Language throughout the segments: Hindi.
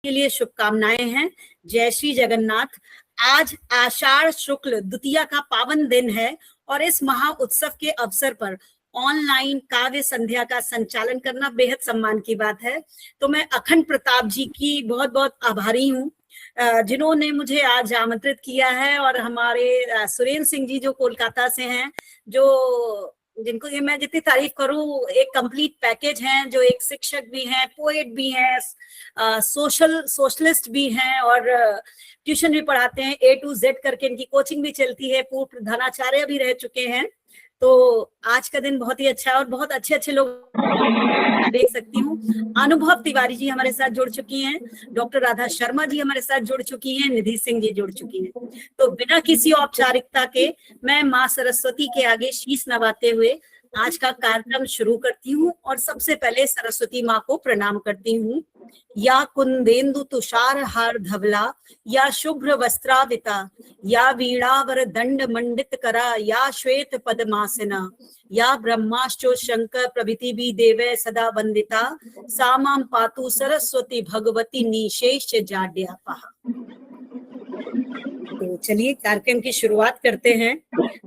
के लिए शुभकामनाएं हैं। जय श्री जगन्नाथ। आज आषाढ़ शुक्ल द्वितीया का पावन दिन है और इस महा उत्सव के अवसर पर ऑनलाइन काव्य संध्या का संचालन करना बेहद सम्मान की बात है। तो मैं अखंड प्रताप जी की बहुत बहुत आभारी हूँ जिन्होंने मुझे आज आमंत्रित किया है, और हमारे सुरेंद्र सिंह जी जो कोलकाता से हैं, जो जिनको ये मैं जितनी तारीफ करूं, एक कंप्लीट पैकेज हैं, जो एक शिक्षक भी हैं, पोएट भी हैं, सोशलिस्ट भी हैं और ट्यूशन भी पढ़ाते हैं। A to Z करके इनकी कोचिंग भी चलती है, पूर्व प्रधानाचार्य भी रह चुके हैं। तो आज का दिन बहुत ही अच्छा है और बहुत अच्छे अच्छे लोग देख सकती हूँ। अनुभव तिवारी जी हमारे साथ जुड़ चुकी हैं, डॉक्टर राधा शर्मा जी हमारे साथ जुड़ चुकी हैं, निधि सिंह जी जुड़ चुकी हैं। तो बिना किसी औपचारिकता के मैं माँ सरस्वती के आगे शीश नवाते हुए आज का कार्यक्रम शुरू करती हूँ और सबसे पहले सरस्वती माँ को प्रणाम करती हूँ। या कुंदेन्दु तुषार हार धवला, या शुभ्र वस्त्राविता, या वीणावर दंड मंडित करा, या श्वेत पद्मासना, या ब्रह्माश्चो शंकर प्रभृति भी देवे सदा वंदिता, सामां पातु सरस्वती भगवती निशेष जाड्यापहा। तो चलिए कार्यक्रम की शुरुआत करते हैं।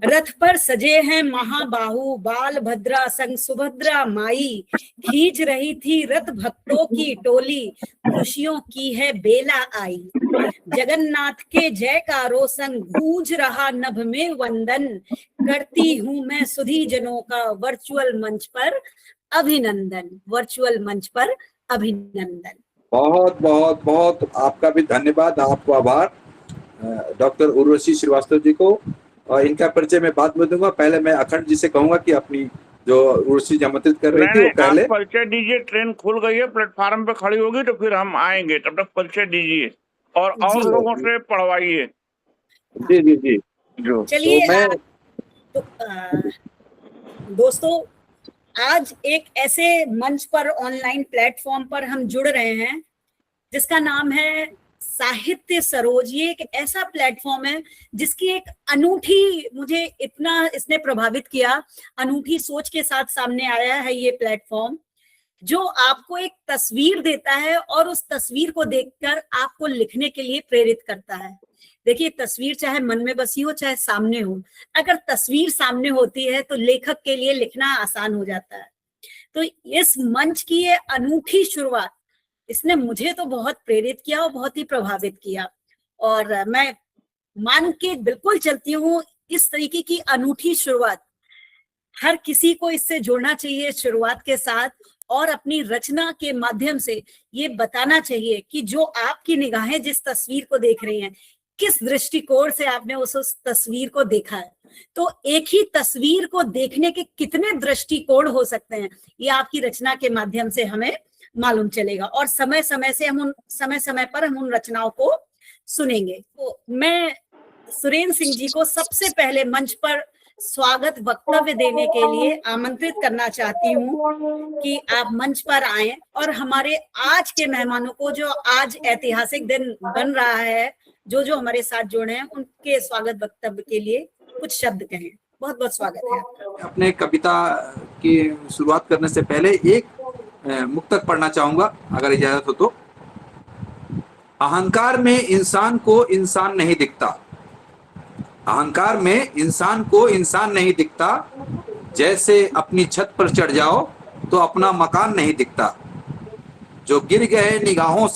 रथ पर सजे हैं महाबाहु, बाल भद्रा संग सुभद्रा माई, खींच रही थी रथ भक्तों की टोली, खुशियों की है बेला आई। जगन्नाथ के जयकारों संग गूंज रहा नभ में वंदन, करती हूँ मैं सुधी जनों का वर्चुअल मंच पर अभिनंदन, वर्चुअल मंच पर अभिनंदन। बहुत बहुत बहुत आपका भी धन्यवाद, आपको आभार डॉक्टर उर्वशी श्रीवास्तव जी को। और इनका परिचय मैं बाद में दूंगा। पहले मैं अखंड जी से कहूंगा कि अपनी जो उर्वशी जी आमंत्रित कर रही थी वो पहले परिचय दीजिए। ट्रेन खुल गई है, प्लेटफार्म पे खड़ी होगी तो फिर हम आएंगे, तब तक परिचय दीजिए और लोगों से पढ़वाइए। जी जी जी जो चलिए दोस्तों, आज एक ऐसे मंच पर, ऑनलाइन प्लेटफॉर्म पर हम जुड़ रहे हैं जिसका नाम है साहित्य सरोज। ये एक ऐसा प्लेटफॉर्म है जिसकी एक अनूठी, मुझे इतना इसने प्रभावित किया, अनूठी सोच के साथ सामने आया है ये प्लेटफॉर्म, जो आपको एक तस्वीर देता है और उस तस्वीर को देखकर आपको लिखने के लिए प्रेरित करता है। देखिए, तस्वीर चाहे मन में बसी हो चाहे सामने हो, अगर तस्वीर सामने होती है तो लेखक के लिए लिखना आसान हो जाता है। तो इस मंच की ये अनूठी शुरुआत इसने मुझे तो बहुत प्रेरित किया और बहुत ही प्रभावित किया, और मैं मान के बिल्कुल चलती हूँ इस तरीके की अनूठी शुरुआत हर किसी को इससे जोड़ना चाहिए शुरुआत के साथ, और अपनी रचना के माध्यम से ये बताना चाहिए कि जो आपकी निगाहें जिस तस्वीर को देख रही हैं, किस दृष्टिकोण से आपने उस तस्वीर को देखा है। तो एक ही तस्वीर को देखने के कितने दृष्टिकोण हो सकते हैं, ये आपकी रचना के माध्यम से हमें मालूम चलेगा, और समय समय पर हम उन रचनाओं को सुनेंगे। तो मैं सुरेंद्र सिंह जी को सबसे पहले मंच पर स्वागत वक्तव्य देने के लिए आमंत्रित करना चाहती हूँ कि आप मंच पर आएं और हमारे आज के मेहमानों को, जो आज ऐतिहासिक दिन बन रहा है, जो हमारे साथ जुड़े हैं, उनके स्वागत वक्तव्य के लिए कुछ शब्द कहें। बहुत बहुत स्वागत है आपका। अपने कविता की शुरुआत करने से पहले एक मुक्तक पढ़ना चाहूंगा, अगर इजाजत हो तो। अहंकार में इंसान को इंसान नहीं दिखता, अहंकार में इंसान को इंसान नहीं दिखता, जैसे अपनी छत पर चढ़ जाओ तो अपना मकान नहीं दिखता। जो गिर गए निगाहों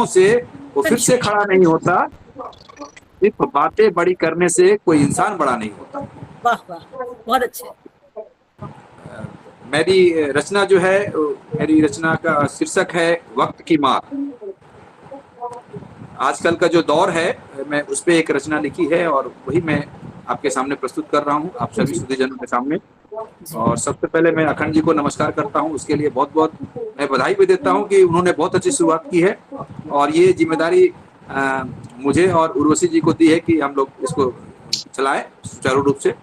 से वो फिर से खड़ा नहीं होता, सिर्फ बातें बड़ी करने से कोई इंसान बड़ा नहीं होता। वाह वाह, बहुत अच्छे। मेरी रचना जो है, मेरी रचना का शीर्षक है वक्त की मार। आजकल का जो दौर है, मैं उस पे एक रचना लिखी है और वही मैं आपके सामने प्रस्तुत कर रहा हूँ, आप सभी सुधीजनों के सामने। और सबसे पहले मैं अखंड जी को नमस्कार करता हूँ, उसके लिए बहुत बहुत मैं बधाई भी देता हूँ कि उन्होंने बहुत अच्छी शुरुआत की है, और ये जिम्मेदारी मुझे और उर्वशी जी को दी है कि हम लोग इसको चलाएं सुचारू रूप से,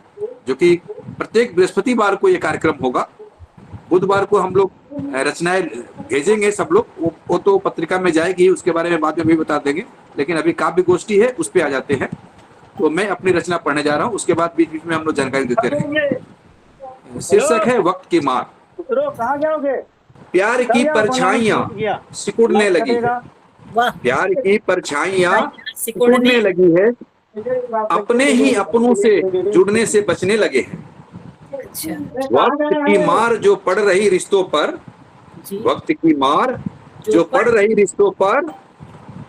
जो कि प्रत्येक बृहस्पतिवार को ये कार्यक्रम होगा। बुधवार को हम लोग रचनाएं भेजेंगे सब लोग, वो तो पत्रिका में जाएगी, उसके बारे में बाद में भी बता देंगे, लेकिन अभी काव्य गोष्ठी है, उस पे आ जाते हैं। तो मैं अपनी रचना पढ़ने जा रहा हूँ, उसके बाद बीच बीच में हम लोग जानकारी देते रहेंगे। शीर्षक है वक्त की मार। कहाँ जाओगे? प्यार की परछाइयां सिकुड़ने लगी है, वाह, प्यार की परछाइयां सिकुड़ने सिकुड़ने लगी है, अपने ही अपनों से जुड़ने से बचने लगे हैं। अच्छा वक्त की मार जो पड़ रही रिश्तों पर, जी, वक्त की मार जो पड़ रही रिश्तों पर,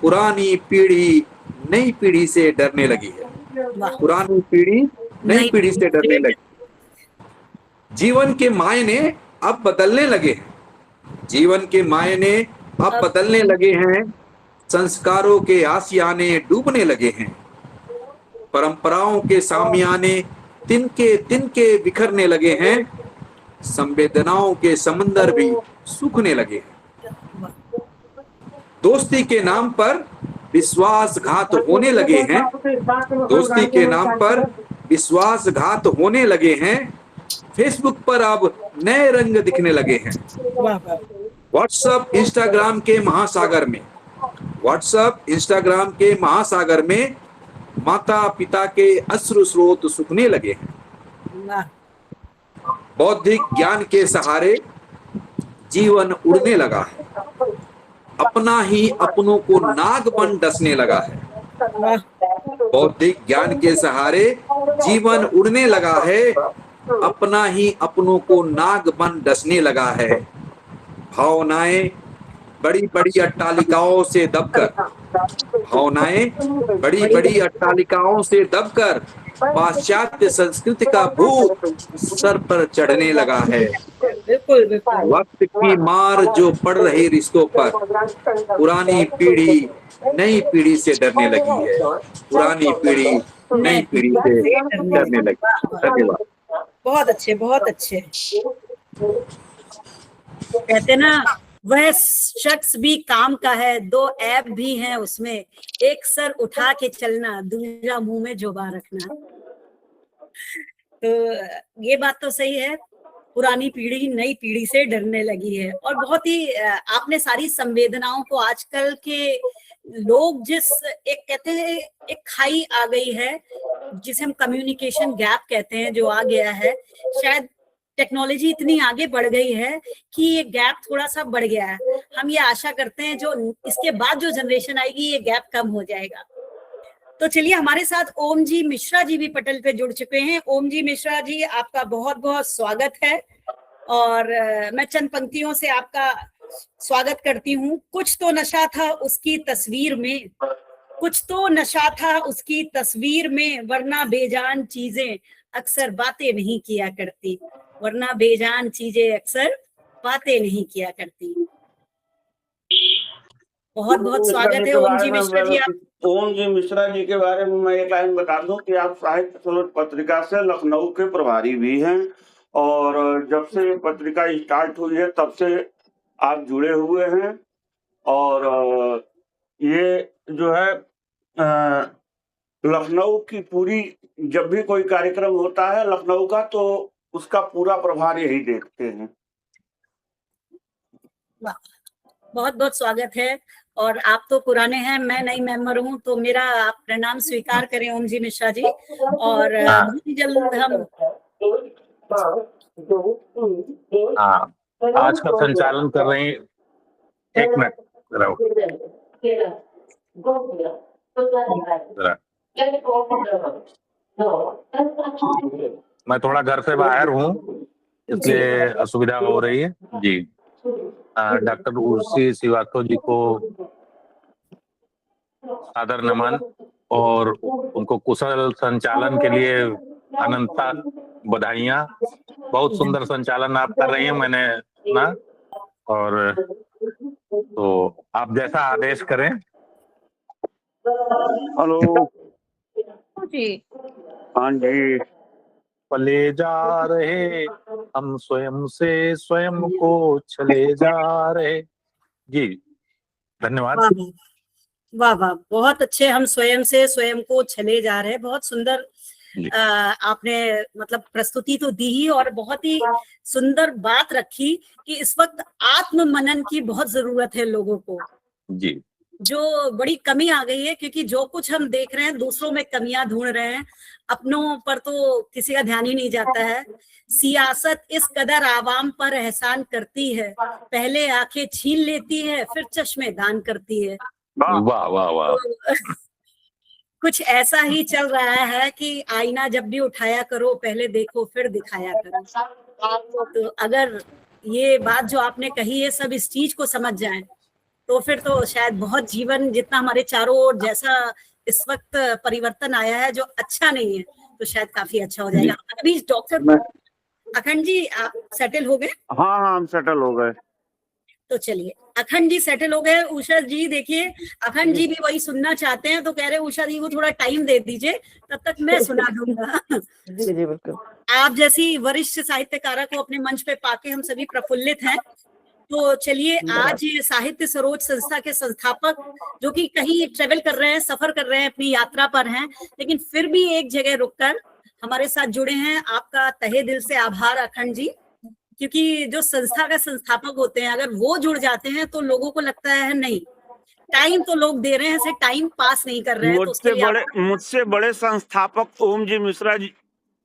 पुरानी पीढ़ी नई पीढ़ी से डरने लगी है, वाह, पुरानी पीढ़ी नई नई पीढ़ी से डरने लगी। जीवन के मायने अब बदलने लगे हैं, जीवन के मायने अब बदलने लगे हैं, संस्कारों के आशियाने डूबने लगे हैं, परंपराओं के सामियाने तिनके तिनके बिखरने लगे हैं, संवेदनाओं के समंदर भी सूखने लगे हैं। दोस्ती के नाम पर विश्वासघात होने लगे हैं, दोस्ती के नाम पर विश्वासघात होने लगे हैं, फेसबुक पर अब नए रंग दिखने लगे हैं। वाह, वाह, व्हाट्सएप इंस्टाग्राम के महासागर में, व्हाट्सएप इंस्टाग्राम के महासागर में माता पिता के अश्रु स्रोत सूखने लगे हैं। वाह, बौद्धिक ज्ञान के सहारे जीवन उड़ने लगा है, अपना ही अपनों को नाग बन डसने लगा है। वाह, बौद्धिक ज्ञान के सहारे जीवन उड़ने लगा है, अपना ही अपनों को नाग बन डसने लगा है। भावनाएं बड़ी बड़ी अट्टालिकाओं से दबकर, भावनाएं बड़ी बड़ी अट्टालिकाओं से दबकर पाश्चात्य संस्कृति का भूत सर पर चढ़ने लगा है। बिल्कुल बिल्कुल, वक्त की मार जो पड़ रही रिश्तों पर, पुरानी पीढ़ी नई पीढ़ी से डरने लगी है, पुरानी पीढ़ी नई पीढ़ी से डरने लगी। धन्यवाद। बहुत अच्छे, बहुत अच्छे। कहते ना, वह शख्स भी काम का है, दो ऐप भी हैं उसमें, एक सर उठा के चलना, दूसरा मुंह में जुबान रखना। तो ये बात तो सही है, पुरानी पीढ़ी नई पीढ़ी से डरने लगी है। और बहुत ही आपने सारी संवेदनाओं को, आजकल के लोग जिस एक कहते हैं एक खाई आ गई है जिसे हम कम्युनिकेशन गैप कहते हैं, जो आ गया है, शायद टेक्नोलॉजी इतनी आगे बढ़ गई है कि ये गैप थोड़ा सा बढ़ गया है। हम ये आशा करते हैं जो इसके बाद जो जनरेशन आएगी ये गैप कम हो जाएगा। तो चलिए, हमारे साथ ओम जी मिश्रा जी भी पटल पे जुड़ चुके हैं। ओम जी मिश्रा जी, आपका बहुत बहुत स्वागत है और मैं चंद पंक्तियों से आपका स्वागत करती हूँ। कुछ तो नशा था उसकी तस्वीर में, कुछ तो नशा था उसकी तस्वीर में, वरना बेजान चीजें अक्सर बातें नहीं किया करती, वरना बेजान चीजें अक्सर बातें नहीं किया करती। बहुत बहुत स्वागत है ओम जी मिश्रा जी। आप ओम जी मिश्रा जी के बारे में मैं एक लाइन बता दूं कि आप साहित्य सरोज पत्रिका से लखनऊ के प्रभारी भी हैं और जब से पत्रिका स्टार्ट हुई है तब से आप जुड़े हुए हैं। और ये जो है लखनऊ की पूरी, जब भी कोई कार्यक्रम होता है लखनऊ का तो उसका पूरा प्रभार यही देखते हैं। बहुत बहुत स्वागत है। और आप तो पुराने हैं, मैं नई मेंबर हूँ, तो मेरा आप प्रणाम स्वीकार करें ओम जी मिश्रा जी। और बहुत ही जल्द हम आज का संचालन कर रहे हैं। एक मिनट रहो, मैं थोड़ा घर से बाहर हूँ इसलिए असुविधा हो रही है जी। डॉक्टर उर्वशी श्रीवास्तव जी को सादर नमन और उनको कुशल संचालन के लिए अनंत बधाइयाँ। बहुत सुंदर संचालन आप कर रही हैं, मैंने सुना। और तो आप जैसा आदेश करें। हेलो जी, हाँ जी। पले जा रहे हम स्वयं से स्वयं को चले जा रहे। जी धन्यवाद। वाह वाह, बहुत अच्छे। हम स्वयं से स्वयं को चले जा रहे हैं, बहुत सुंदर आपने मतलब प्रस्तुति तो दी ही, और बहुत ही सुंदर बात रखी कि इस वक्त आत्म मनन की बहुत जरूरत है लोगों को जी। जो बड़ी कमी आ गई है, क्योंकि जो कुछ हम देख रहे हैं दूसरों में कमियां ढूंढ रहे हैं, अपनों पर तो किसी का ध्यान ही नहीं जाता है। सियासत इस कदर आवाम पर एहसान करती है, पहले आंखें छीन लेती है फिर चश्मे दान करती है। वाह वाह वाह वाह। तो कुछ ऐसा ही चल रहा है कि आईना जब भी उठाया करो पहले देखो फिर दिखाया करो। तो अगर ये बात जो आपने कही है सब इस चीज को समझ जाएं तो फिर तो शायद बहुत जीवन जितना हमारे चारों ओर जैसा इस वक्त परिवर्तन आया है जो अच्छा नहीं है, तो शायद काफी अच्छा हो जाएगा। अभी डॉक्टर अखंड जी आप सेटल हो गए? हाँ, हम सेटल हो गए। तो चलिए, अखंड जी सेटल हो गए। उषा जी देखिए, अखंड जी भी वही सुनना चाहते हैं, तो कह रहे उषा जी को थोड़ा टाइम दे दीजिए, तब तक मैं सुना दूंगा। जी जी बिल्कुल। आप जैसी वरिष्ठ साहित्यकारा को अपने मंच पे पाके हम सभी प्रफुल्लित हैं। तो चलिए, आज साहित्य सरोज संस्था के संस्थापक जो कि कहीं ट्रेवल कर रहे हैं, सफर कर रहे हैं, अपनी यात्रा पर हैं, लेकिन फिर भी एक जगह रुककर हमारे साथ जुड़े हैं। आपका तहे दिल से आभार अखंड जी, क्योंकि जो संस्था का संस्थापक होते हैं अगर वो जुड़ जाते हैं तो लोगों को लगता है नहीं टाइम तो लोग दे रहे हैं, ऐसे टाइम पास नहीं कर रहे हैं। तो उसके लिए मुझसे बड़े संस्थापक ओम जी मिश्रा जी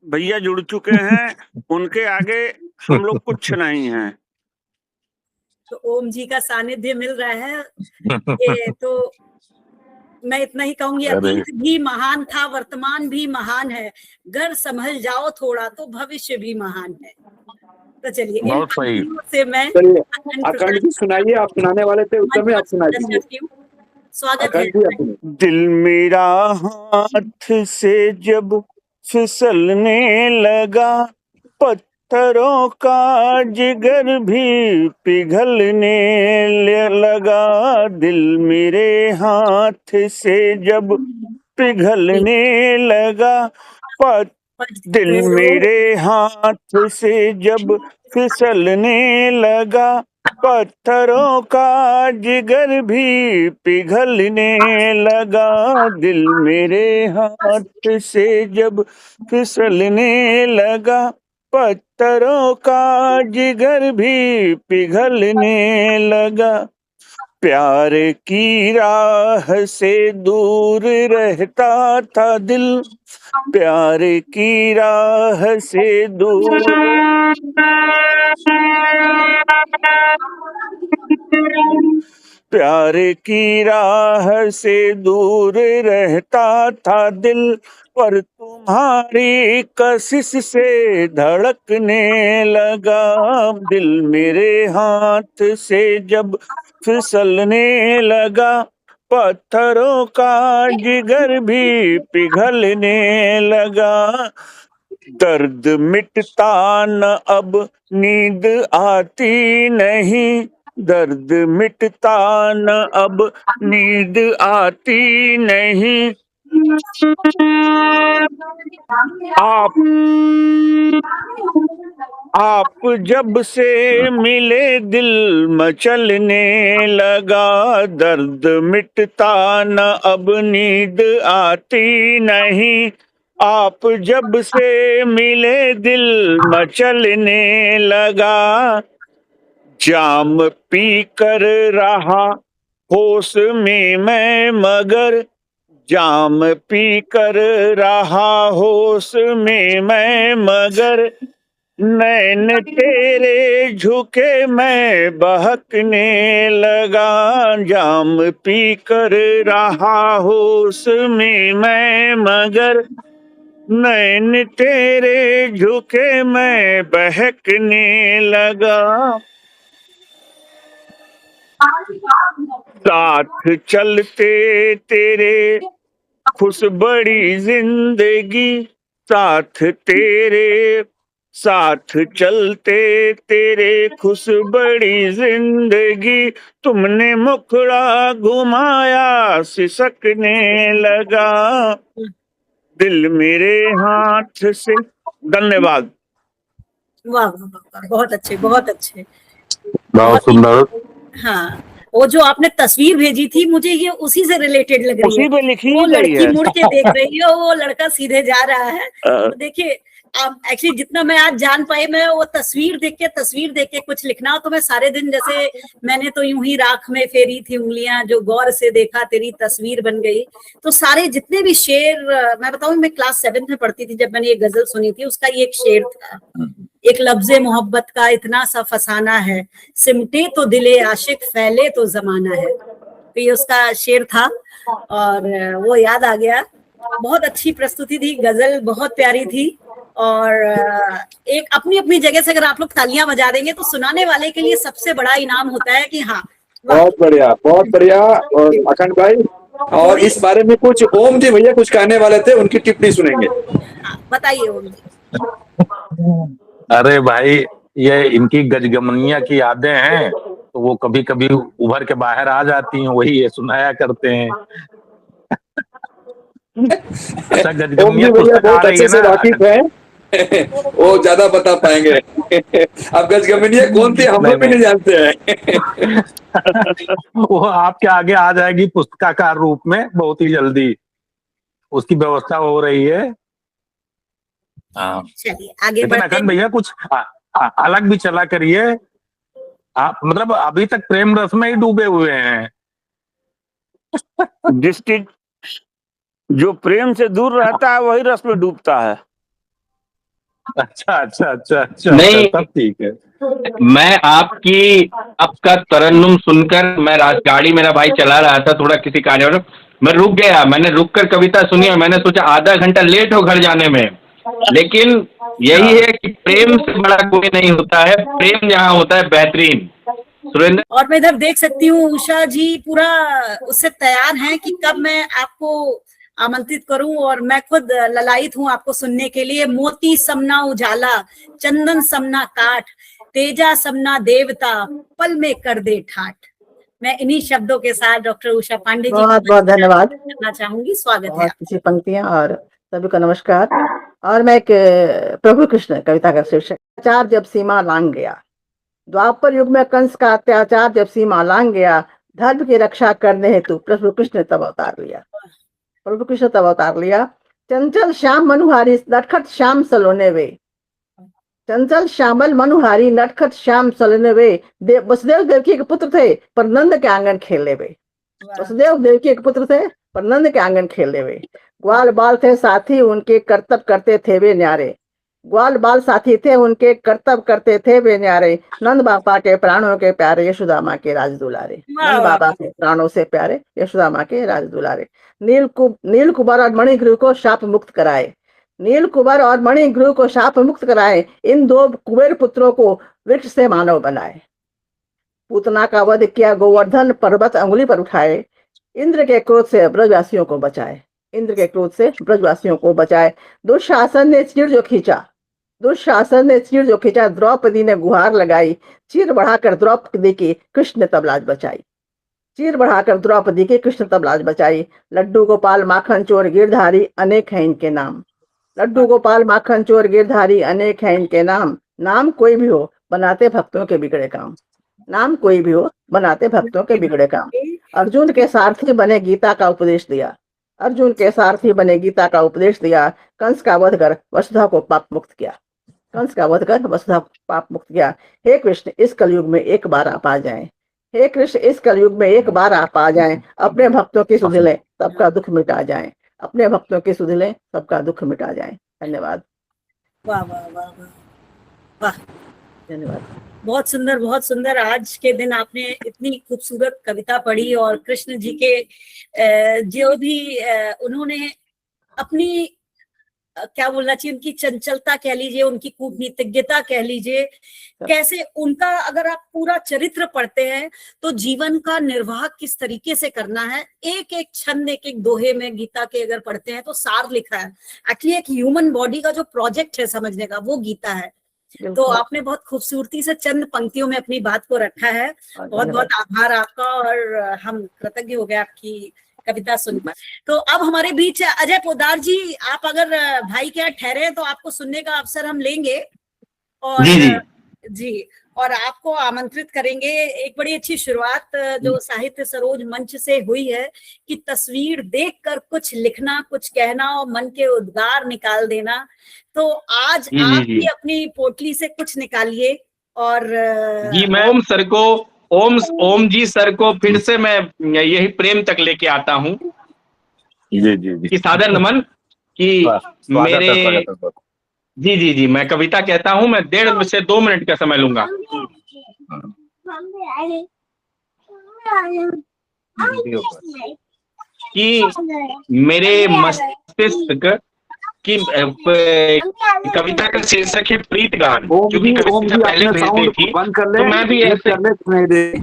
भैया जुड़ चुके हैं, उनके आगे हम लोग कुछ नहीं हैं। तो ओम जी का सानिध्य मिल रहा है। ये तो मैं इतना ही कहूंगी, अतीत भी महान था, वर्तमान भी महान है, घर संभल जाओ थोड़ा तो भविष्य भी महान है। तो चलिए, बहुत सही। से मैं अखंड जी सुनाइए, आप सुनाने वाले थे उस समय, आप सुना दीजिए। स्वागत है। दिल मेरा हाथ से जब फिसलने लगा, पत्थरों का जिगर भी पिघलने लगा। दिल मेरे हाथ से जब पिघलने लगा, दिल मेरे हाथ से जब फिसलने लगा, पत्थरों का जिगर भी पिघलने लगा। दिल मेरे हाथ से जब फिसलने लगा, पत्थरों का जिगर भी पिघलने लगा। प्यार की राह से दूर रहता था दिल, प्यार की राह से दूर प्यार की राह से दूर रहता था दिल, पर तुम्हारी कशिश से धड़कने लगा। दिल मेरे हाथ से जब फिसलने लगा, पत्थरों का जिगर भी पिघलने लगा। दर्द मिटता न अब नींद आती नहीं, दर्द मिटता न अब नींद आती नहीं। आप जब से मिले दिल मचलने लगा, दर्द मिटता न अब नींद आती नहीं। आप जब से मिले दिल मचलने लगा, जाम पी कर रहा होश में मैं मगर, जाम पी कर रहा होश में मैं मगर, नैन तेरे झुके मैं बहकने लगा। जाम पी कर रहा होश में मैं मगर, नैन तेरे झुके मैं बहकने लगा। साथ चलते तेरे खुश बड़ी जिंदगी, साथ तेरे साथ चलते तेरे खुश बड़ी जिंदगी। तुमने मुखड़ा घुमाया सिसकने लगा, दिल मेरे हाथ से। धन्यवाद। वाह वाह, बहुत अच्छे, बहुत अच्छे, बहुत सुंदर। हाँ, वो जो आपने तस्वीर भेजी थी मुझे ये उसी से रिलेटेड लग रही है। उसी पे लिखी वो गई लड़की है। मुड़ के देख रही है, वो लड़का सीधे जा रहा है। तो देखिए अब एक्चुअली जितना मैं आज जान पाई, मैं वो तस्वीर देख के कुछ लिखना हो तो मैं सारे दिन, जैसे मैंने तो यूं ही राख में फेरी थी उंगलियां, जो गौर से देखा तेरी तस्वीर बन गई। तो सारे जितने भी शेर, मैं बताऊं, मैं क्लास 7 में पढ़ती थी जब मैंने ये गजल सुनी थी, उसका ये एक शेर था, एक लफ्जे मोहब्बत का इतना सा फसाना है, सिमटे तो दिले आशिक फैले तो जमाना है। तो ये उसका शेर था और वो याद आ गया। बहुत अच्छी प्रस्तुति थी, गजल बहुत प्यारी थी। और एक अपनी अपनी जगह से अगर आप लोग तालियां बजा देंगे तो सुनाने वाले के लिए सबसे बड़ा इनाम होता है कि हाँ, बहुत बढ़िया, बहुत बढ़िया। और अखंड भाई, और इस बारे में कुछ ओम जी भैया कुछ कहने वाले थे, उनकी टिप्पणी सुनेंगे। बताइए ओम जी। अरे भाई, ये इनकी गजगमनिया की यादें हैं, तो वो कभी कभी उभर के बाहर आ जाती हैं, वही ये सुनाया करते हैं। अच्छा, गजगमनिया पुस्तक आ रही है ना, वो ज्यादा बता पाएंगे। अब गजगमनिया कौन थी हम लोग भी नहीं जानते हैं। वो आपके आगे आ जाएगी पुस्तकाकार रूप में बहुत ही जल्दी, उसकी व्यवस्था हो रही है। चलिए आगे लेकिन बढ़ते अखंड भैया कुछ अलग भी चला करिए। आप मतलब अभी तक प्रेम रस में ही डूबे हुए हैं। जिसकी जो प्रेम से दूर रहता है वही रस में डूबता है। अच्छा, नहीं, तब ठीक है। मैं आपका तरन्नुम सुनकर, मैं गाड़ी मेरा भाई चला रहा था, थोड़ा किसी कार्य मैं रुक गया। मैंने रुक कर कविता सुनी और मैंने सोचा आधा घंटा लेट हो घर जाने में, लेकिन यही है कि प्रेम से बड़ा कोई नहीं होता है, प्रेम जहाँ होता है बेहतरीन। सुरेंद्र, और मैं इधर देख सकती हूँ उषा जी पूरा उससे तैयार हैं कि कब मैं आपको आमंत्रित करूं, और मैं खुद ललायित हूं आपको सुनने के लिए। मोती समना उजाला, चंदन समना काठ, तेजा समना देवता, पल में कर दे ठाठ। मैं इन्हीं शब्दों के साथ डॉक्टर उषा पांडे जी बहुत बहुत धन्यवाद करना चाहूंगी। स्वागत है। बहुत अच्छी पंक्तियां और सभी को नमस्कार। और मैं एक प्रभु कृष्ण कविता का शीर्षक, अत्याचार जब सीमा लांग गया, द्वापर युग में कंस का अत्याचार जब सीमा लांग गया, धर्म की रक्षा करने हेतु प्रभु कृष्ण तब अवतार लिया। प्रभु कृष्ण तब अवतार लिया। चंचल श्याम मनुहारी नटखट श्याम सलोने वे, चंचल श्यामल मनुहारी नटखट श्याम सलोने वे, वसुदेव देवकी के पुत्र थे पर नंद के आंगन खेले वे। वसुदेव देवकी के पुत्र थे पर नंद के आंगन खेले वे। ग्वाल बाल थे साथी उनके करतब करते थे वे न्यारे, ग्वाल बाल साथी थे उनके करतब करते थे वे न्यारे। नंद बाबा के प्राणों के प्यारे यशोदा माँ के राज दुलारे, नंद बाबा के प्राणों से प्यारे यशोदा माँ के राज दुलारे। नील कुबर और मणिग्रीव को शाप मुक्त कराए, नील कुबर और मणिग्रीव को शाप मुक्त कराए, इन दो कुबेर पुत्रों को वृक्ष से मानव बनाए। पूतना का वध किया गोवर्धन पर्वत अंगुली पर उठाए, इंद्र के क्रोध से ब्रजवासियों को बचाए, इंद्र के क्रोध से ब्रजवासियों को बचाए। दुशासन ने चीर जो खींचा, दुशासन ने चीर जो खींचा, द्रौपदी ने गुहार लगाई, चीर बढ़ाकर द्रौपदी की कृष्ण तब लाज बचाई, चीर बढ़ाकर द्रौपदी की कृष्ण तब लाज बचाई। लड्डू गोपाल माखन चोर गिरधारी अनेक है इनके नाम, लड्डू गोपाल माखन चोर गिरधारी अनेक है इनके नाम। नाम कोई भी हो बनाते भक्तों के बिगड़े काम, नाम कोई भी हो बनाते भक्तों के बिगड़े काम। अर्जुन के सारथी बने गीता का उपदेश दिया, अर्जुन के सारथी बने गीता का उपदेश दिया। कंस का वध कर वसुधा को पाप मुक्त किया, कंस का वध कर वसुधा को पाप मुक्त किया। हे कृष्ण इस कलयुग में एक बार आप आ जाएं, हे कृष्ण इस कलयुग में एक बार आप आ जाएं, अपने भक्तों की सुध लें सबका दुख मिटा जाए, अपने भक्तों की सुध लें सबका दुख मिटा जाए। धन्यवाद। वाह वाह वाह वाह वाह, धन्यवाद। बहुत सुंदर, बहुत सुंदर। आज के दिन आपने इतनी खूबसूरत कविता पढ़ी और कृष्ण जी के जो भी उन्होंने अपनी क्या बोलना चाहिए, उनकी चंचलता कह लीजिए, उनकी कूटनीतिज्ञता कह लीजिए, कैसे उनका अगर आप पूरा चरित्र पढ़ते हैं तो जीवन का निर्वाह किस तरीके से करना है, एक एक छंद एक एक दोहे में गीता के अगर पढ़ते हैं तो सार लिखा है। एक्चुअली एक ह्यूमन बॉडी का जो प्रोजेक्ट है समझने का, वो गीता है। तो आपने बहुत खूबसूरती से चंद पंक्तियों में अपनी बात को रखा है। बहुत बहुत आभार आपका, और हम कृतज्ञ हो गए आपकी कविता सुनकर। तो अब हमारे बीच अजय पोदार जी, आप अगर भाई के यहाँ ठहरे तो आपको सुनने का अवसर हम लेंगे। और जी और आपको आमंत्रित करेंगे। एक बड़ी अच्छी शुरुआत जो साहित्य सरोज मंच से हुई है कि तस्वीर देखकर कुछ लिखना, कुछ कहना और मन के उद्गार निकाल देना। तो आज जी आप जी भी अपनी पोटली से कुछ निकालिए और जी। मैं ओम सर को, ओम जी सर को फिर से मैं यही प्रेम तक लेके आता हूँ जी जी जी। कि सादर नमन कि स्वागत मेरे, है, स्वागत है सर। जी जी जी, मैं कविता कहता हूँ। मैं 1.5 से 2 मिनट का समय लूंगा कि मेरे मस्तिष्क की कविता का शीर्षक है प्रीत गान, क्योंकि ओम कविता जी पहले अपने भेज दी साउंड को थी बंद कर तो ले, मैं भी म्यूट ऐसे। कर ले, सुनाई दे।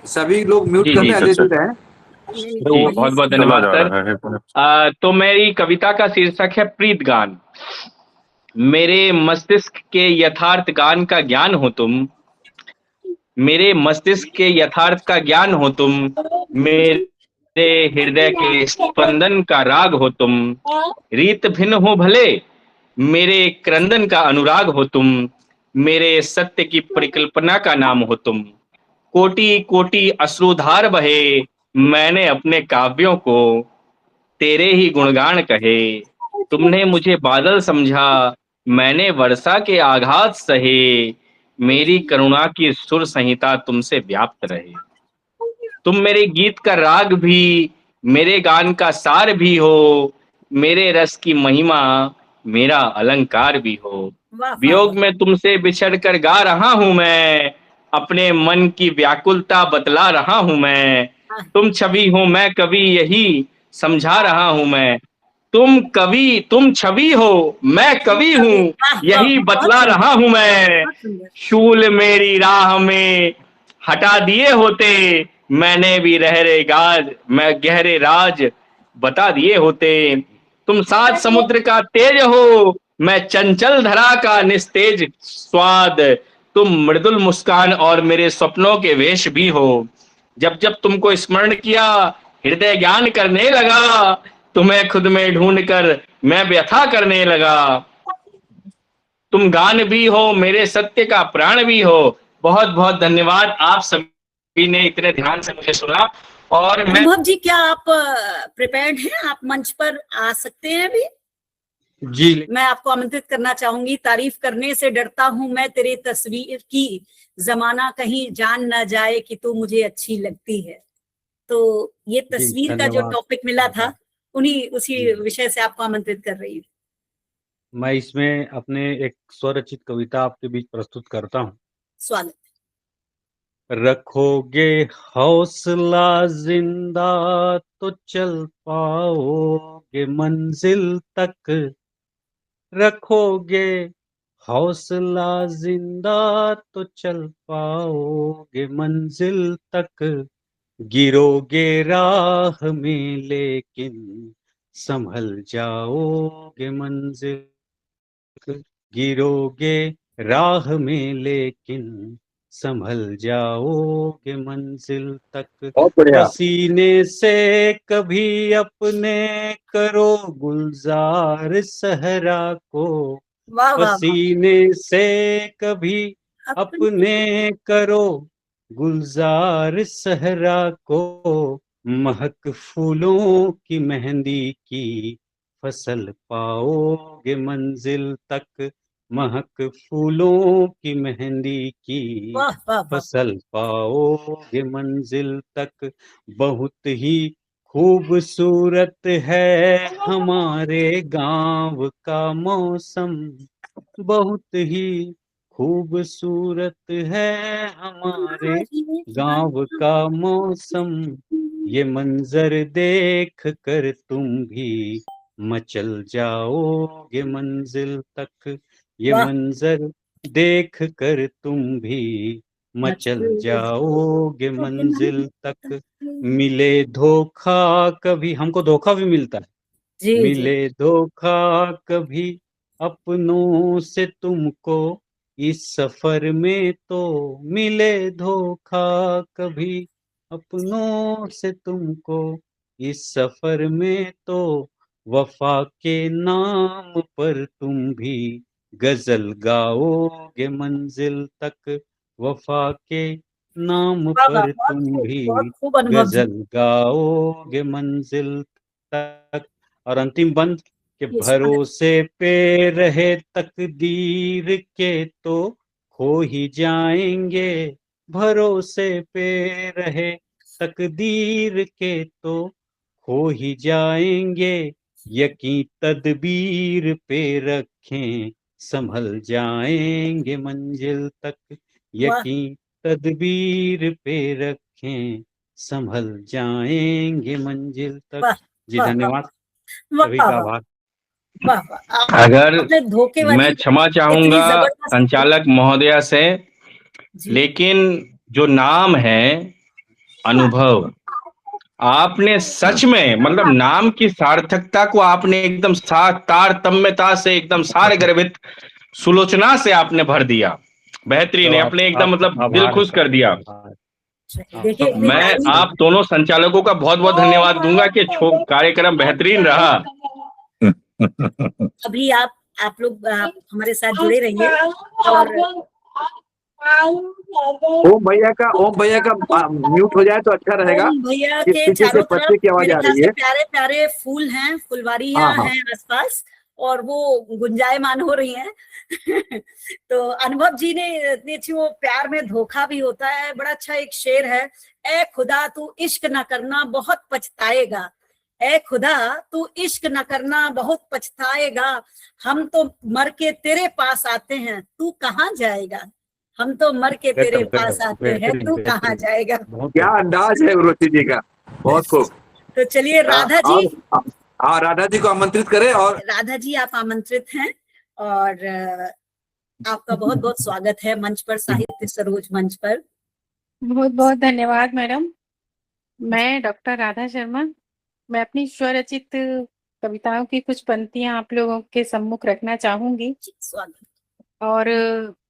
सभी लोग म्यूट जी कर जी ले, सर, अजय सर जी रहे। जी, बहुत बहुत चला धन्यवाद जा सर। रहा है। तो मेरी कविता का शीर्षक है प्रीत गान। मेरे मस्तिष्क के यथार्थ गान का ज्ञान हो तुम, मेरे मस्तिष्क के यथार्थ का ज्ञान हो तुम, मेरे हृदय के स्पंदन का राग हो तुम, रीत भिन्न हो भले मेरे क्रंदन का अनुराग हो तुम, मेरे सत्य की परिकल्पना का नाम हो तुम। कोटि कोटि अश्रुधार बहे मैंने अपने काव्यों को तेरे ही गुणगान कहे। तुमने मुझे बादल समझा, मैंने वर्षा के आघात सहे, मेरी करुणा की सुर संहिता तुमसे व्याप्त रहे। तुम मेरे गीत का राग भी, मेरे गान का सार भी हो, मेरे रस की महिमा मेरा अलंकार भी हो। वाह वाह वियोग में तुमसे बिछड़ कर गा रहा हूं मैं, अपने मन की व्याकुलता बतला रहा हूं मैं। वाह। तुम छवि हो मैं कवि यही समझा रहा हूं मैं, तुम कवि तुम छवि हो मैं कवि हूँ वाह वाह, यही बहुत बतला सुंदर, रहा हूं मैं। बहुत सुंदर। शूल मेरी राह में हटा दिए होते, मैंने भी रहरे गाज मैं गहरे राज बता दिए होते। तुम सात समुद्र का तेज हो, मैं चंचल धरा का निस्तेज स्वाद, तुम मृदुल मुस्कान और मेरे सपनों के वेश भी हो। जब जब तुमको स्मरण किया हृदय ज्ञान करने लगा, तुम्हें खुद में ढूंढ कर मैं व्यथा करने लगा। तुम गान भी हो मेरे सत्य का प्राण भी हो। बहुत बहुत धन्यवाद, आप सभी ने इतने ध्यान से मुझे सुना। और मैं, अनुभव जी, क्या आप प्रिपेयर्ड हैं? आप मंच पर आ सकते हैं अभी? जी मैं आपको आमंत्रित करना चाहूंगी। तारीफ करने से डरता हूं मैं तेरी तस्वीर की, जमाना कहीं जान ना जाए कि तू मुझे अच्छी लगती है। तो ये जी तस्वीर का जो धन्यवाद। टॉपिक मिला था, उसी जी विषय से आपको आमंत्रित कर रही हूँ। मैं इसमें अपने एक स्वरचित कविता आपके बीच प्रस्तुत करता हूँ। स्वागत। रखोगे हौसला जिंदा तो चल पाओगे मंजिल तक, रखोगे हौसला जिंदा तो चल पाओगे मंजिल तक, गिरोगे राह में लेकिन संभल जाओगे मंजिल, गिरोगे राह में लेकिन संभल जाओगे मंजिल तक। बहुत बढ़िया। पसीने से कभी अपने करो गुलजार सहरा को, वाह वाह वाह। पसीने से कभी अपने करो गुलजार सहरा को, महक फूलों की मेहंदी की फसल पाओगे मंजिल तक, महक फूलों की मेहंदी की वाह वाह वाह। फसल पाओगे मंजिल तक। बहुत ही खूबसूरत है हमारे गांव का मौसम, बहुत ही खूबसूरत है हमारे गांव का मौसम, ये मंजर देख कर तुम भी मचल जाओगे मंजिल तक, ये वाह। मंजर देख कर तुम भी मचल जाओगे मंजिल तक। मिले धोखा कभी, हमको धोखा भी मिलता है, जी जी। मिले धोखा कभी अपनों से तुमको इस सफर में तो, मिले धोखा कभी अपनों से तुमको इस सफर में तो, वफा के नाम पर तुम भी गजल गाओगे मंजिल तक, वफा के नाम वाह वाह, पर तुम भी बहुत खूब अनुभव जी। गजल गाओगे मंजिल तक। और अंतिम बंद कि ये स्वागत। भरोसे पे रहे तकदीर के तो खो ही जाएंगे, भरोसे पे रहे तकदीर के तो खो ही जाएंगे, यकीन तदबीर पे रखें संभल जाएंगे मंजिल तक, वाह यकीन तदबीर पे रखें संभल जाएंगे मंजिल तक। वाह जी वाह धन्यवाद, वाह सभी वाह का वाह आभार। वाह वाह। अगर आपने धोखे वाली मैं क्षमा इतनी चाहूंगा जबरदस्त संचालक महोदया से, जी लेकिन जो नाम है अनुभव, आपने सच में मतलब नाम की सार्थकता को आपने एकदम तारतम्यता से एकदम सारे गर्भित सुलोचना से आपने भर दिया। बेहतरीन तो है, आपने एकदम मतलब दिल आभार है खुश कर दिया। आभार। देखिए आप इतनी मैं तारीफ। आप दोनों संचालकों का बहुत बहुत धन्यवाद दूंगा कि कार्यक्रम बेहतरीन रहा। अभी आप लोग हमारे साथ जुड़े रहिए और ओम भैया का म्यूट हो जाए तो अच्छा रहेगा। ओम भैया किस के पीछे से चारों बच्चे तरफ की आवाज मेरे आ ख्याल रही से है। प्यारे प्यारे फूल हैं, फुलवारियां हाँ हाँ हैं आसपास और वो गुंजायमान हो रही हैं। तो अनुभव जी ने इतनी अच्छी, वो प्यार में धोखा भी होता है, बड़ा अच्छा एक शेर है, ए खुदा तू इश्क न करना बहुत पछताएगा, ए खुदा तू इश्क न करना बहुत पछताएगा, हम तो मर के तेरे पास आते हैं तू कहाँ जाएगा, हम तो मर के तेरे पास आते हैं तू कहाँ जाएगा। क्या अंदाज है उर्वशी जी का, बहुत खूब। तो चलिए राधा जी, और हाँ राधा जी को आमंत्रित करें। और राधा जी आप आमंत्रित हैं और आपका बहुत बहुत स्वागत है मंच पर, साहित्य सरोज मंच पर। बहुत बहुत धन्यवाद मैडम। मैं डॉक्टर राधा शर्मा, मैं अपनी स्वरचित कविताओं की कुछ पंक्तियां आप लोगों के सम्मुख रखना चाहूंगी। स्वागत। और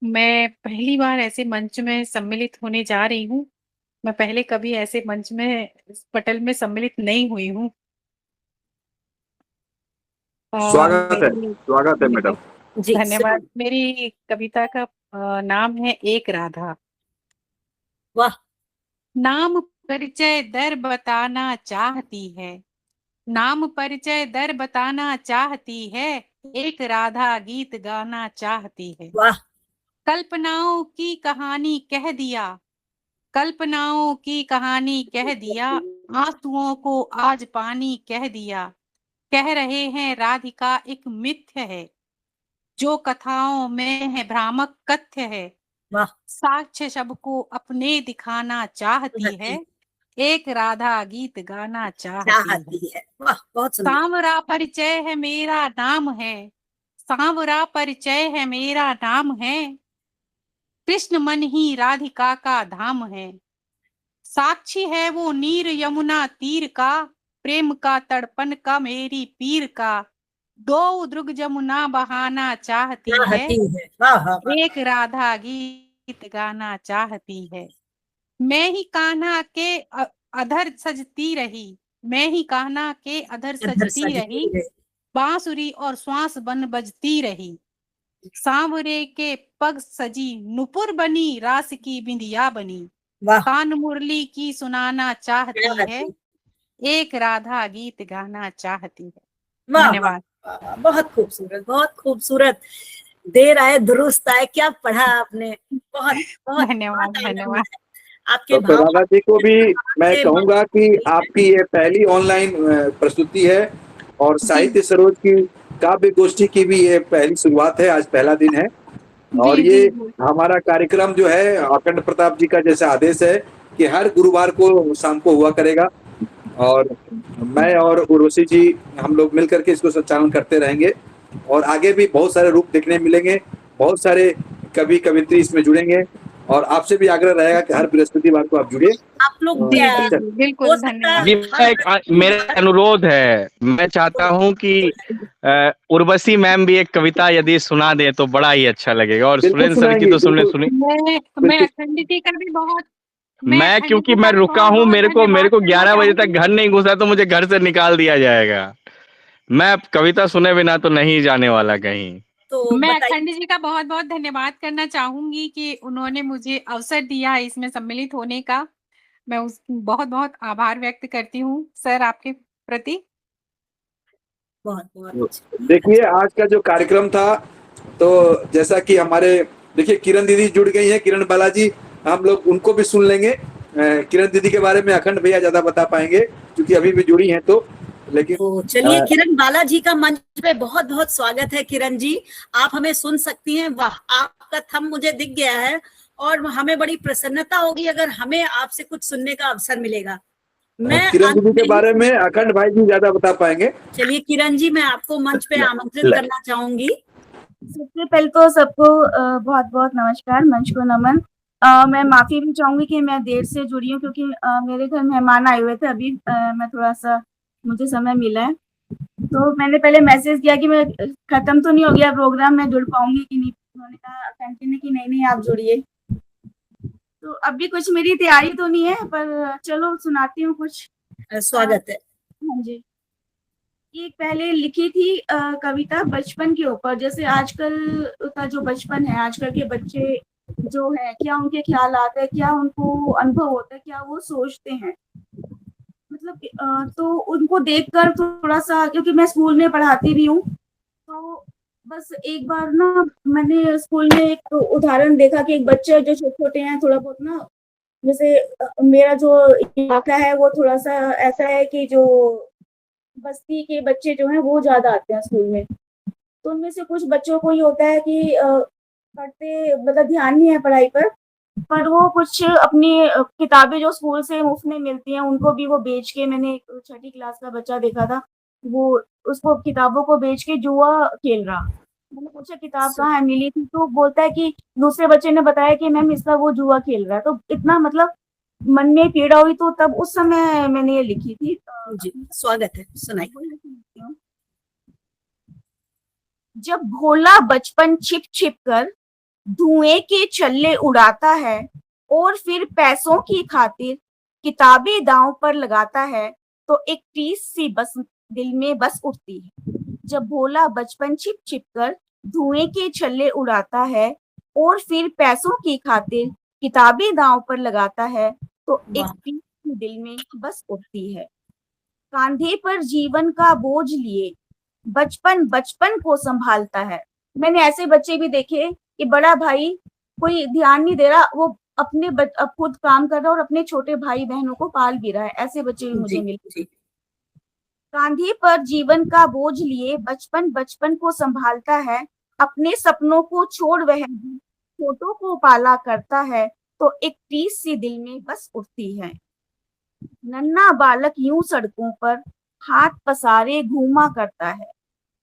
मैं पहली बार ऐसे मंच में सम्मिलित होने जा रही हूँ। मैं पहले कभी ऐसे मंच में पटल में सम्मिलित नहीं हुई हूँ। स्वागत है मैडम जी धन्यवाद। मेरी कविता का नाम है एक राधा। वाह। नाम परिचय दर बताना चाहती है, नाम परिचय दर बताना चाहती है, एक राधा गीत गाना चाहती है। वाह। कल्पनाओं की कहानी कह दिया, कल्पनाओं की कहानी कह दिया, आंसुओं को आज पानी कह दिया, कह रहे हैं राधिका एक मिथ्य है, जो कथाओं में है भ्रामक कथ्य है, वाह। साक्ष्य सबको अपने दिखाना चाहती है, एक राधा गीत गाना चाहती है। वाह बहुत सुंदर। सांवरा परिचय है मेरा नाम है, सांवरा परिचय है मेरा नाम है, कृष्ण मन ही राधिका का धाम है, साक्षी है वो नीर यमुना तीर का, प्रेम का तड़पन का मेरी पीर का, दो द्रुग जमुना बहाना चाहती है, वाह। एक राधा गीत गाना चाहती है। मैं ही कान्हा के अधर सजती रही, मैं ही कान्हा के अधर सजती रही, बांसुरी और श्वास बन बजती रही, सांवरे के पग सजी नुपुर बनी, रास की बिंदिया बनी, कान मुरली की सुनाना चाहती है, एक राधा गीत गाना चाहती है। धन्यवाद। बहुत खूबसूरत, बहुत खूबसूरत। देर आए दुरुस्त आए, क्या पढ़ा आपने, बहुत बहुत धन्यवाद। धन्यवाद आपके तो राधा जी को भी मैं कहूंगा कि आपकी ये पहली ऑनलाइन प्रस्तुति है और साहित्य सरोज की काव्य गोष्ठी की भी ये पहली शुरुआत है, आज पहला दिन है। और ये हमारा कार्यक्रम जो है अखंड प्रताप जी का जैसा आदेश है कि हर गुरुवार को शाम को हुआ करेगा और मैं और उर्वशी जी हम लोग मिलकर के इसको संचालन करते रहेंगे और आगे भी बहुत सारे रूप देखने मिलेंगे, बहुत सारे कवि कवित्री इसमें जुड़ेंगे और आपसे भी आग्रह रहेगा कि हर बृहस्पतिवार को आप जुड़े। आप लोग बिल्कुल धन्यवाद। जी मेरा अनुरोध है, मैं चाहता हूं कि उर्वशी मैम भी एक कविता यदि सुना दे तो बड़ा ही अच्छा लगेगा और सुरेंद्र सर की तो सुने मैं अखंडिती का भी बहुत, मैं क्योंकि मैं रुका हूँ, मेरे को 11 बजे तक घर नहीं घुसा तो मुझे घर से निकाल दिया जाएगा। मैं कविता सुने बिना तो नहीं जाने वाला कहीं। तो मैं बताइए। अखंड जी का बहुत बहुत धन्यवाद करना चाहूंगी कि उन्होंने मुझे अवसर दिया इसमें सम्मिलित होने का। मैं उस बहुत बहुत आभार व्यक्त करती हूँ सर आपके प्रति। बहुत बहुत तो अच्छा। देखिए आज का जो कार्यक्रम था, तो जैसा कि हमारे देखिए किरण दीदी जुड़ गई हैं, किरण बालाजी, हम लोग उनको भी सुन लेंगे। किरण दीदी के बारे में अखंड भैया ज्यादा बता पाएंगे क्योंकि अभी भी जुड़ी हैं, तो लेकिन तो चलिए किरण बालाजी का मंच पे बहुत बहुत स्वागत है। किरण जी, आप हमें सुन सकती हैं? वाह, आपका थंब मुझे दिख गया है और हमें बड़ी प्रसन्नता होगी अगर हमें आपसे कुछ सुनने का अवसर मिलेगा। मैं किरण अंत दीदी के में बारे में अखंड भाई जी ज्यादा बता पाएंगे। चलिए किरण जी, मैं आपको मंच पे आमंत्रित करना चाहूंगी। सबसे पहले तो सबको बहुत बहुत नमस्कार, मंच को नमन। मैं माफी भी चाहूंगी कि मैं देर से जुड़ी हूँ क्योंकि मेरे घर मेहमान आए हुए थे अभी। मैं थोड़ा सा मुझे समय मिला है, तो मैंने पहले मैसेज किया कि मैं खत्म तो नहीं हो गया प्रोग्राम, मैं जुड़ पाऊंगी कि नहीं। उन्होंने कहा कंटिन्यू की नहीं आप जुड़िए। तो अभी कुछ मेरी तैयारी तो नहीं है, पर चलो सुनाती हूँ कुछ। स्वागत है। हाँ जी। एक पहले लिखी थी कविता बचपन के ऊपर। जैसे आजकल का जो बचपन है, आजकल के बच्चे जो है, क्या उनके ख्याल आते हैं, क्या उनको अनुभव होता है, क्या वो सोचते हैं, मतलब तो उनको देखकर थोड़ा सा, क्योंकि मैं स्कूल में पढ़ाती भी हूँ, तो बस एक बार ना मैंने स्कूल में एक उदाहरण देखा कि एक बच्चा जो छोटे हैं थोड़ा बहुत ना, जैसे मेरा जो इलाका है वो थोड़ा सा ऐसा है कि जो बस्ती के बच्चे जो हैं वो ज्यादा आते हैं स्कूल में। तो उनमें से कुछ बच्चों को ये होता है कि पढ़ते मतलब ध्यान नहीं है पढ़ाई पर वो कुछ अपनी किताबें जो स्कूल से मुफ्त में मिलती हैं उनको भी वो बेच के, मैंने एक 6ठी क्लास का बच्चा देखा था, वो उसको किताबों को बेच के जुआ खेल रहा। मैंने पूछा किताब कहाँ है, मिली थी, तो बोलता है कि दूसरे बच्चे ने बताया कि मैम इसका वो जुआ खेल रहा है। तो इतना मतलब मन में पीड़ा हुई, तो तब उस समय मैंने ये लिखी थी। जी स्वागत है, सुनाइए। जब भोला बचपन छिप छिप कर धुएं के छल्ले उड़ाता है और फिर पैसों की खातिर किताबें दांव पर लगाता है, तो एक टीस सी बस दिल में बस उठती है। जब भोला बचपन छिप छिप कर धुएं के छल्ले उड़ाता है और फिर पैसों की खातिर किताबें दांव पर लगाता है, तो एक टीस सी दिल में बस उठती है। कांधे पर जीवन का बोझ लिए बचपन बचपन को संभालता है। मैंने ऐसे बच्चे भी देखे कि बड़ा भाई कोई ध्यान नहीं दे रहा, वो अपने अब खुद काम कर रहा है और अपने छोटे भाई बहनों को पाल भी रहा है। ऐसे बच्चे भी मुझे मिले। कांधे पर जीवन का बोझ लिए बचपन बचपन को संभालता है, अपने सपनों को छोड़ वह छोटों को पाला करता है, तो एक टीस सी दिल में बस उठती है। नन्हा बालक यूं सड़कों पर हाथ पसारे घूमा करता है।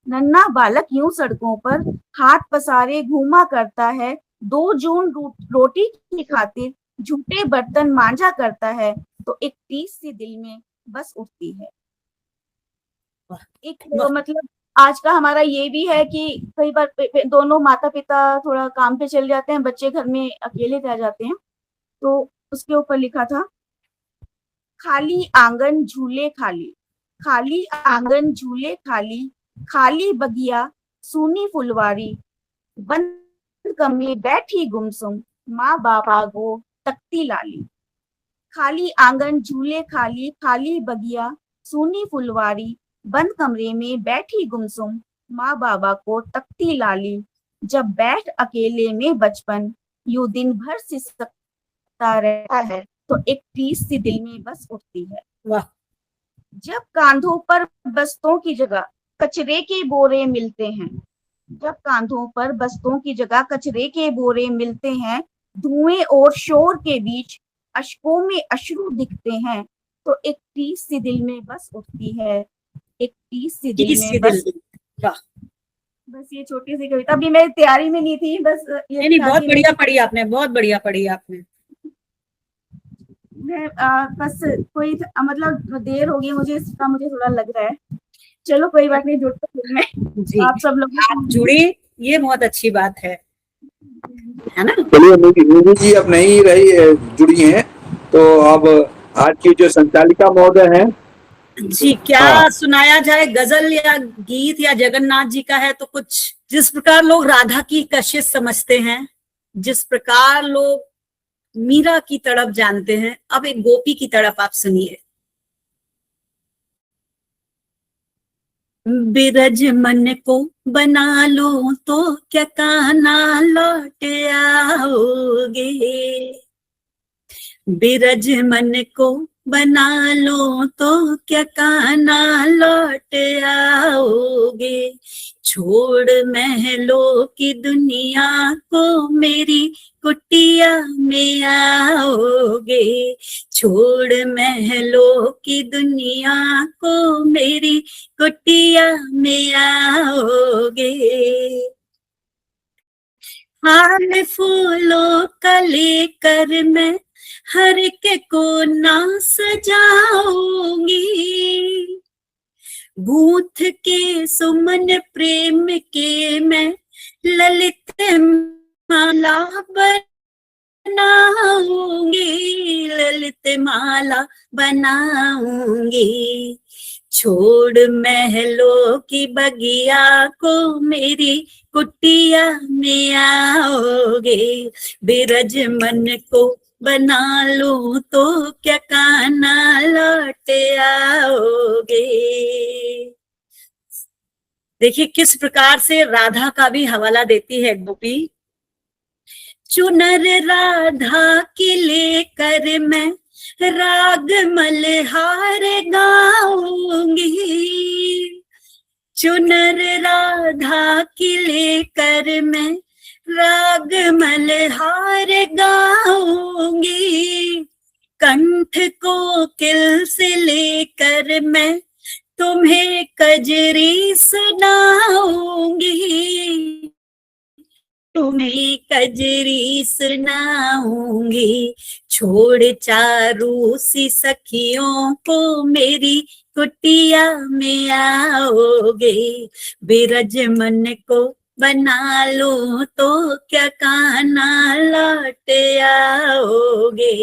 नन्हा बालक यूं सड़कों पर हाथ पसारे घूमा करता है, 2 जून रोटी की खातिर झूठे बर्तन मांझा करता है, तो एक टीस सी दिल में बस उठती है। एक मतलब आज का हमारा ये भी है कि कई बार दोनों माता पिता थोड़ा काम पे चले जाते हैं, बच्चे घर में अकेले रह जाते हैं, तो उसके ऊपर लिखा था, खाली आंगन झूले खाली, खाली आंगन झूले खाली, खाली बगिया सूनी फुलवारी, बंद कमरे बैठी गुमसुम, माँ बापा गो तकती लाली। खाली आंगन झूले खाली, खाली बगिया सूनी फुलवारी, बंद कमरे में बैठी गुमसुम, माँ बाबा को तकती लाली। जब बैठ अकेले में बचपन यूं दिन भर सिसकता रहता है, तो एक टीस सी दिल में बस उठती है। वाह। जब कांधों पर बस्तों की जगह कचरे के बोरे मिलते हैं, जब कांधों पर बस्तों की जगह कचरे के बोरे मिलते हैं, धुएं और शोर के बीच अश्कों में अश्रु दिखते हैं, तो एक टीस सी दिल में बस उठती है। एक टीस सी दिल में बस। बस ये छोटी सी कविता, अभी मेरी तैयारी में नहीं थी, बस ये नहीं बहुत बढ़िया पढ़ी आपने, बहुत बढ़िया पढ़ी आपने। मैं बस कोई मतलब देर हो गई मुझे, इसका मुझे थोड़ा लग रहा है। चलो कोई बात नहीं, जुड़ तो फिर मैं जी, आप सब लोग आप जुड़ी, ये बहुत अच्छी बात है ना। चलिए नीलू जी अब नहीं रही, जुड़ी हैं, तो अब आज की जो संचालिका महोदय हैं जी, क्या सुनाया जाए, गजल या गीत या जगन्नाथ जी का है तो कुछ जिस प्रकार लोग राधा की कशिश समझते हैं, जिस प्रकार लोग मीरा की तड़प जानते हैं, अब एक गोपी की तड़प आप सुनिए। बिरज मन को बना लो तो क्या कान्हा लौट आओगे, बिरज मन को बना लो तो क्या कान्हा लौट आओगे, छोड़ महलों की दुनिया को मेरी कुटिया में आओगे, छोड़ महलों की दुनिया को मेरी कुटिया में आओगे, हाल फूलों का लेकर मैं हर के को ना सजाऊंगी, गूंथ के सुमन प्रेम के मैं ललित माला बनाऊंगी, ललित माला बनाऊंगी, छोड़ महलों की बगिया को मेरी कुटिया में आओगे, बिरज मन को बना लो तो क्या कान्हा लौट आओगे। देखिए किस प्रकार से राधा का भी हवाला देती है गोपी। चुनर राधा की लेकर मैं राग मल्हार गाऊंगी, चुनर राधा की लेकर मैं राग मल्हार गाऊंगी, कंठ को किल से लेकर मैं तुम्हें कजरी सुनाऊंगी, तुम्हें कजरी सुनाऊंगी, छोड़ चारू सी सखियों को मेरी कुटिया में आओगे, बिरज मन को बना लो तो क्या कान्हा लौट आओगे,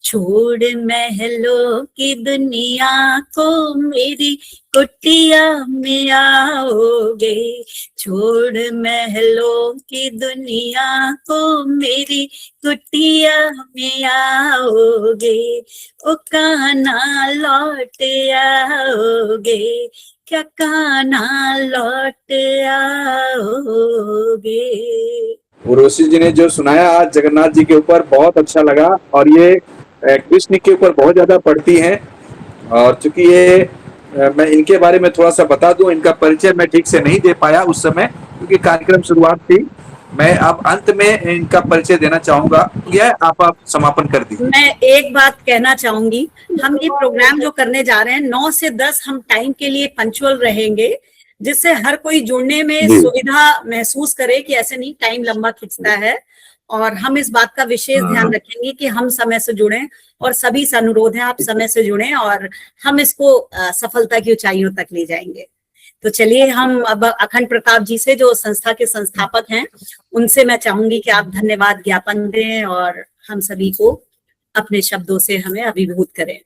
छोड़ महलों की दुनिया को मेरी कुटिया में आओगे, छोड़ महलों की दुनिया को मेरी कुटिया में आओगे, ओ कान्हा लौट आओगे, क्या कान्हा लौट आओगे। उर्वशी जी ने जो सुनाया आज जगन्नाथ जी के ऊपर बहुत अच्छा लगा, और ये कृष्ण के ऊपर बहुत ज्यादा पड़ती हैं, और चूंकि ये मैं इनके बारे में थोड़ा सा बता दूं, इनका परिचय मैं ठीक से नहीं दे पाया उस समय क्योंकि कार्यक्रम शुरुआत थी। मैं अब अंत में इनका परिचय देना चाहूंगा। यह आप समापन कर दीजिए। मैं एक बात कहना चाहूंगी, हम ये प्रोग्राम जो करने जा रहे हैं 9 से 10 हम टाइम के लिए पंक्चुअल रहेंगे, जिससे हर कोई जुड़ने में सुविधा महसूस करे कि ऐसे नहीं टाइम लंबा खिंचता है, और हम इस बात का विशेष ध्यान रखेंगे कि हम समय से जुड़ें, और सभी से अनुरोध है आप समय से जुड़ें और हम इसको सफलता की ऊंचाइयों तक ले जाएंगे। तो चलिए हम अब अखंड प्रताप जी से जो संस्था के संस्थापक हैं उनसे मैं चाहूंगी कि आप धन्यवाद ज्ञापन दें और हम सभी को अपने शब्दों से हमें अभिभूत करें।